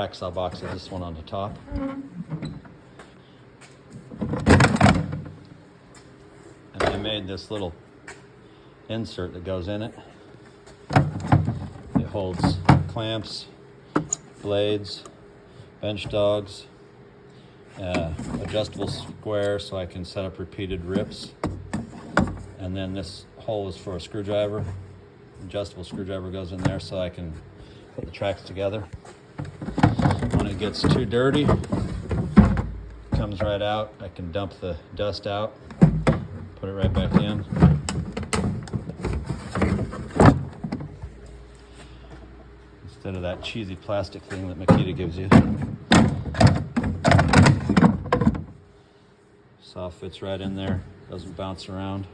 Hacksaw box is this one on the top. And I made this little insert that goes in it. It holds clamps, blades, bench dogs, adjustable square so I can set up repeated rips. And then this hole is for a screwdriver. Adjustable screwdriver goes in there so I can put the tracks together. When it gets too dirty, it comes right out. I can dump the dust out, put it right back in. Instead of that cheesy plastic thing that Makita gives you. Saw fits right in there, doesn't bounce around.